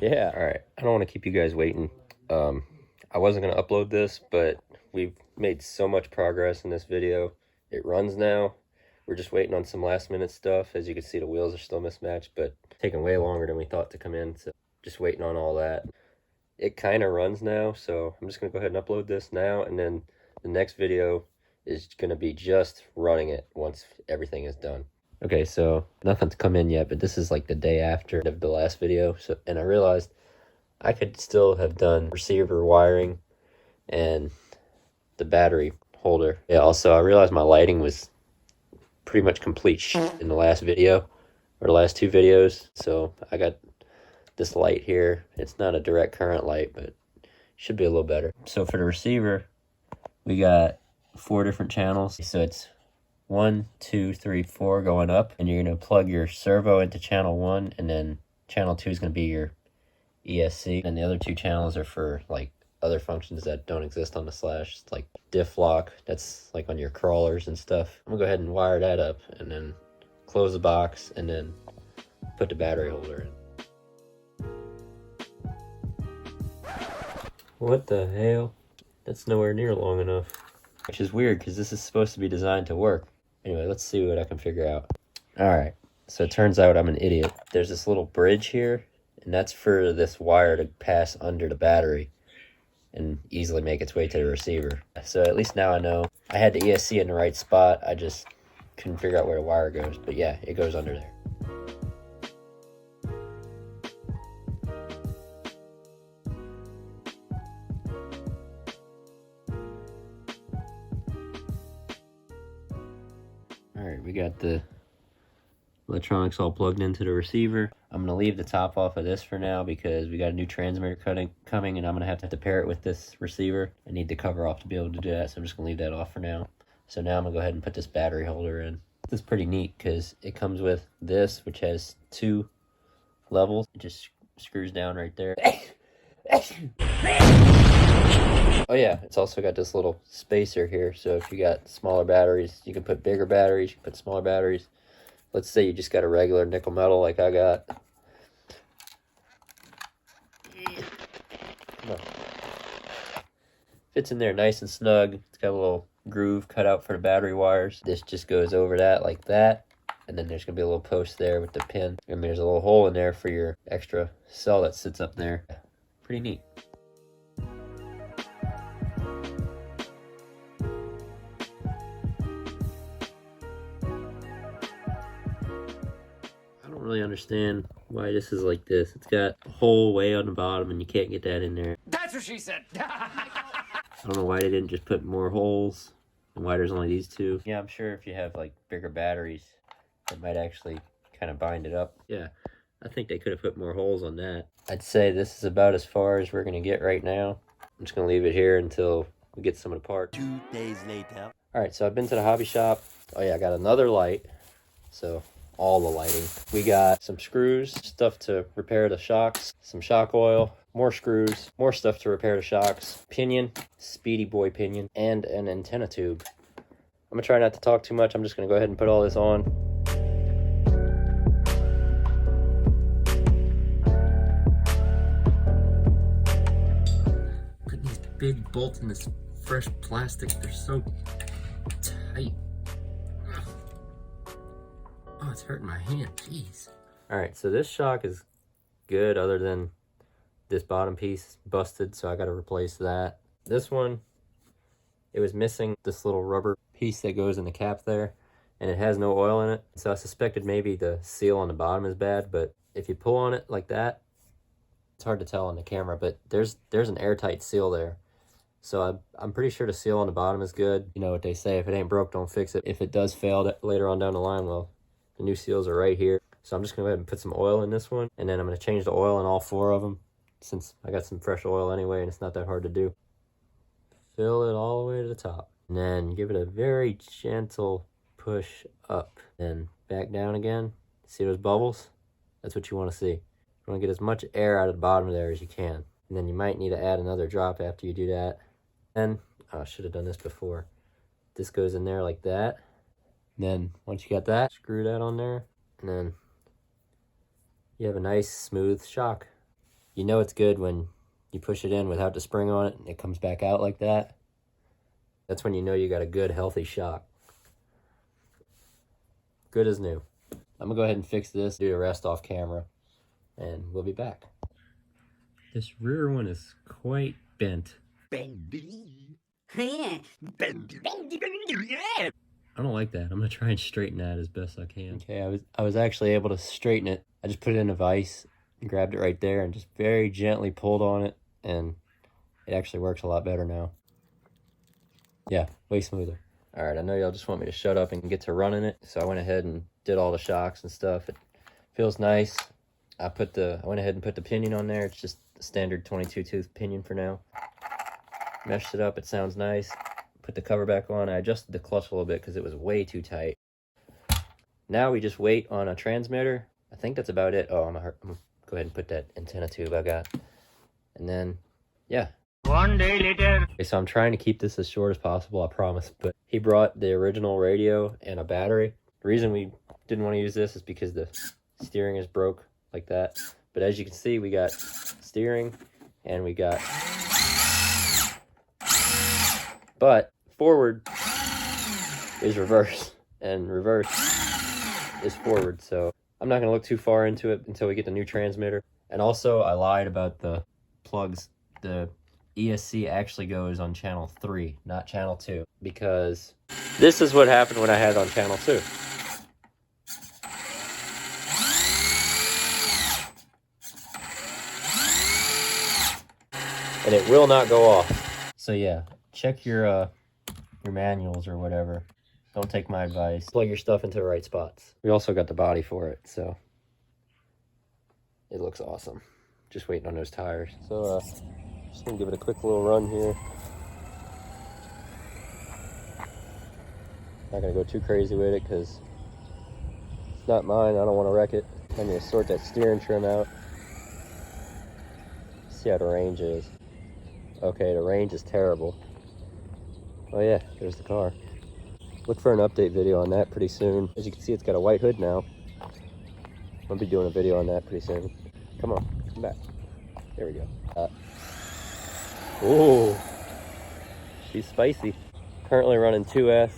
Yeah, all right. I don't want to keep you guys waiting. I wasn't going to upload this, but we've made so much progress in this video. It runs now. We're just waiting on some last minute stuff. As you can see, the wheels are still mismatched, but taking way longer than we thought to come in. So just waiting on all that. It kind of runs now, so I'm just going to go ahead and upload this now, and then the next video is going to be just running it once everything is done. Okay, so nothing's come in yet, but this is like the day after the last video. So, and I realized I could still have done receiver wiring and the battery holder. Yeah, also I realized my lighting was pretty much complete in the last video, or the last two videos. So I got this light here. It's not a direct current light, but should be a little better. So for the receiver, we got 4 different channels. So it's 1, 2, 3, 4 going up, and you're going to plug your servo into channel 1, and then channel 2 is going to be your ESC, and the other 2 channels are for like other functions that don't exist on the Slash, like diff lock. That's like on your crawlers and stuff. I'm gonna go ahead and wire that up, and then close the box, and then put the battery holder in. What the hell? That's nowhere near long enough. Which is weird, because this is supposed to be designed to work. Anyway, let's see what I can figure out. Alright, so it turns out I'm an idiot. There's this little bridge here, and that's for this wire to pass under the battery and easily make its way to the receiver. So at least now I know. I had the ESC in the right spot, I just couldn't figure out where the wire goes. But yeah, it goes under there. Alright, we got the electronics all plugged into the receiver. I'm going to leave the top off of this for now because we got a new transmitter coming, and I'm going to have to pair it with this receiver. I need the cover off to be able to do that, so I'm just going to leave that off for now. So now I'm going to go ahead and put this battery holder in. This is pretty neat because it comes with this, which has 2 levels. It just screws down right there. Oh yeah, it's also got this little spacer here, so if you got smaller batteries, you can put bigger batteries, you can put smaller batteries. Let's say you just got a regular nickel metal like I got. Come on. Fits in there nice and snug. It's got a little groove cut out for the battery wires. This just goes over that like that. And then there's going to be a little post there with the pin. And there's a little hole in there for your extra cell that sits up there. Pretty neat. Really understand why this is like this. It's got a hole way on the bottom and you can't get that in there. That's what she said. I don't know why they didn't just put more holes and why there's only these 2. Yeah, I'm sure if you have like bigger batteries, it might actually kind of bind it up. Yeah, I think they could have put more holes on that. I'd say this is about as far as we're gonna get right now. I'm just gonna leave it here until we get some of the parts. 2 days later. All right, so I've been to the hobby shop. Oh yeah, I got another light. So all the lighting. We got some screws, stuff to repair the shocks, some shock oil, more screws, more stuff to repair the shocks, pinion, speedy boy pinion, and an antenna tube. I'm gonna try not to talk too much. I'm just gonna go ahead and put all this on. Putting these big bolts in this fresh plastic, they're so tight. Oh, it's hurting my hand, jeez. Alright, so this shock is good other than this bottom piece busted, so I gotta replace that. This one, it was missing this little rubber piece that goes in the cap there, and it has no oil in it. So I suspected maybe the seal on the bottom is bad, but if you pull on it like that, it's hard to tell on the camera, but there's an airtight seal there. So I'm pretty sure the seal on the bottom is good. You know what they say, if it ain't broke, don't fix it. If it does fail later on down the line, well, the new seals are right here. So I'm just going to go ahead and put some oil in this one. And then I'm going to change the oil in all 4 of them, since I got some fresh oil anyway and it's not that hard to do. Fill it all the way to the top. And then give it a very gentle push up. And back down again. See those bubbles? That's what you want to see. You want to get as much air out of the bottom there as you can. And then you might need to add another drop after you do that. And, oh, I should have done this before. This goes in there like that. And then once you got that, screw that on there, and then you have a nice smooth shock. You know it's good when you push it in without the spring on it and it comes back out like that. That's when you know you got a good, healthy shock. Good as new. I'm gonna go ahead and fix this, do the rest off camera, and we'll be back. This rear one is quite bent. Bendy. I don't like that. I'm gonna try and straighten that as best I can. Okay, I was actually able to straighten it. I just put it in a vise and grabbed it right there and just very gently pulled on it, and it actually works a lot better now. Yeah, way smoother. All right, I know y'all just want me to shut up and get to running it, so I went ahead and did all the shocks and stuff. It feels nice. I went ahead and put the pinion on there. It's just a standard 22 tooth pinion for now. Meshed it up, it sounds nice. Put the cover back on. I adjusted the clutch a little bit because it was way too tight. Now we just wait on a transmitter. I think that's about it. Oh, I'm gonna go ahead and put that antenna tube I got. And then, yeah. One day later. Okay, so I'm trying to keep this as short as possible, I promise. But he brought the original radio and a battery. The reason we didn't want to use this is because the steering is broke like that. But as you can see, we got steering and we got... But forward is reverse and reverse is forward. So I'm not going to look too far into it until we get the new transmitter. And also I lied about the plugs. The ESC actually goes on channel 3, not channel 2, because this is what happened when I had it on channel 2. And it will not go off. So yeah, check your manuals or whatever. Don't take my advice. Plug your stuff into the right spots. We also got the body for it, so it looks awesome. Just waiting on those tires. So just gonna give it a quick little run here. Not gonna go too crazy with it because it's not mine. I don't want to wreck it. I need to sort that steering trim out. See how the range is. Okay, the range is terrible. Oh yeah, there's the car. Look for an update video on that pretty soon. As you can see, it's got a white hood now. I'll be doing a video on that pretty soon. Come on, come back. There we go. Oh, she's spicy. Currently running 2S.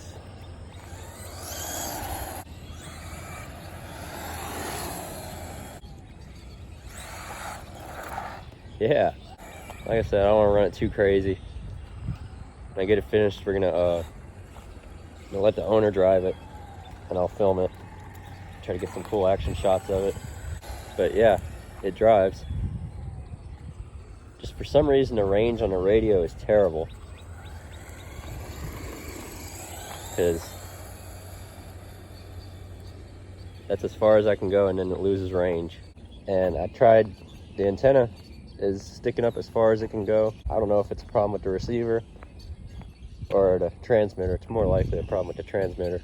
Yeah, like I said, I don't want to run it too crazy. When I get it finished, we're gonna let the owner drive it, and I'll film it. Try to get some cool action shots of it. But yeah, it drives. Just for some reason, the range on the radio is terrible. Because that's as far as I can go, and then it loses range. And I tried, the antenna is sticking up as far as it can go. I don't know if it's a problem with the receiver or the transmitter. It's more likely a problem with the transmitter.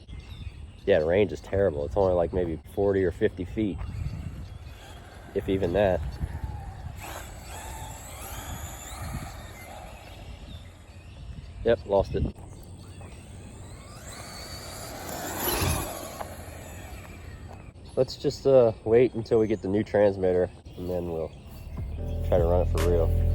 Yeah, the range is terrible. It's only like maybe 40 or 50 feet, if even that. Yep, lost it. Let's just wait until we get the new transmitter, and then we'll try to run it for real.